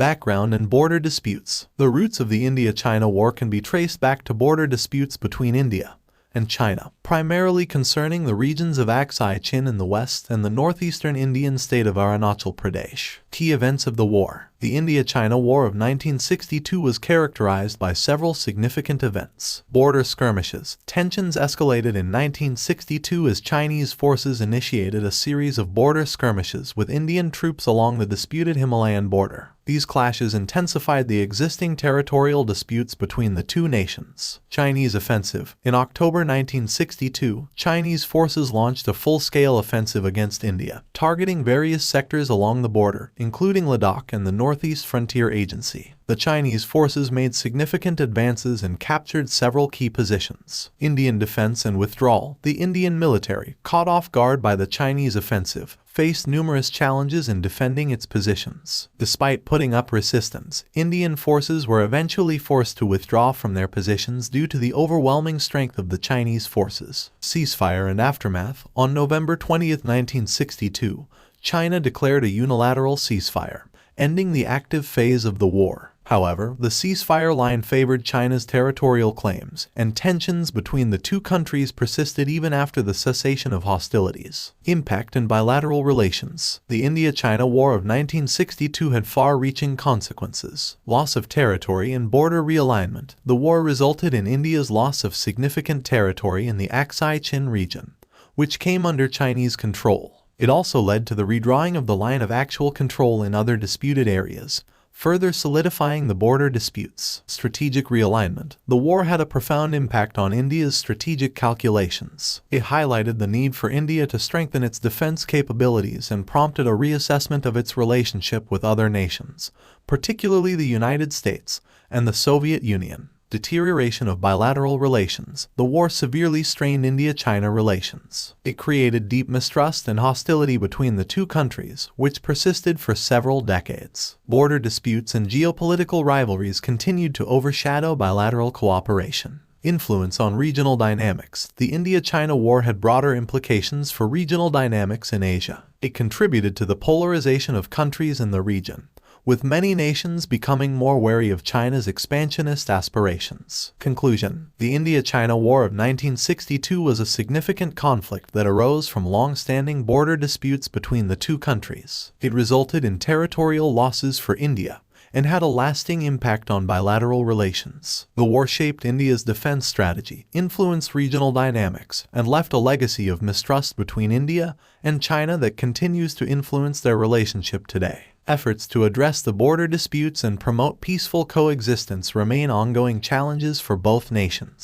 Background and border disputes. The roots of the India-China War can be traced back to border disputes between India and China, primarily concerning the regions of Aksai Chin in the west and the northeastern Indian state of Arunachal Pradesh. Key events of the war. The India-China War of 1962 was characterized by several significant events. Border skirmishes. Tensions escalated in 1962 as Chinese forces initiated a series of border skirmishes with Indian troops along the disputed Himalayan border. These clashes intensified the existing territorial disputes between the two nations. Chinese offensive. In October 1962, Chinese forces launched a full-scale offensive against India, targeting various sectors along the border, including Ladakh and the Northeast Frontier Agency. The Chinese forces made significant advances and captured several key positions. Indian defense and withdrawal. The Indian military, caught off guard by the Chinese offensive, faced numerous challenges in defending its positions. Despite putting up resistance, Indian forces were eventually forced to withdraw from their positions due to the overwhelming strength of the Chinese forces. Ceasefire and aftermath. On November 20, 1962, China declared a unilateral ceasefire, ending the active phase of the war. However, the ceasefire line favored China's territorial claims, and tensions between the two countries persisted even after the cessation of hostilities. Impact in bilateral relations. The India-China War of 1962 had far-reaching consequences. Loss of territory and border realignment. The war resulted in India's loss of significant territory in the Aksai Chin region, which came under Chinese control. It also led to the redrawing of the line of actual control in other disputed areas, further solidifying the border disputes. Strategic realignment. The war had a profound impact on India's strategic calculations. It highlighted the need for India to strengthen its defense capabilities and prompted a reassessment of its relationship with other nations, particularly the United States and the Soviet Union. Deterioration of bilateral relations. The war severely strained India-China relations. It created deep mistrust and hostility between the two countries, which persisted for several decades. Border disputes and geopolitical rivalries continued to overshadow bilateral cooperation. Influence on regional dynamics. The India-China War had broader implications for regional dynamics in Asia. It contributed to the polarization of countries in the region, with many nations becoming more wary of China's expansionist aspirations. Conclusion. The India-China War of 1962 was a significant conflict that arose from long-standing border disputes between the two countries. It resulted in territorial losses for India and had a lasting impact on bilateral relations. The war shaped India's defense strategy, influenced regional dynamics, and left a legacy of mistrust between India and China that continues to influence their relationship today. Efforts to address the border disputes and promote peaceful coexistence remain ongoing challenges for both nations.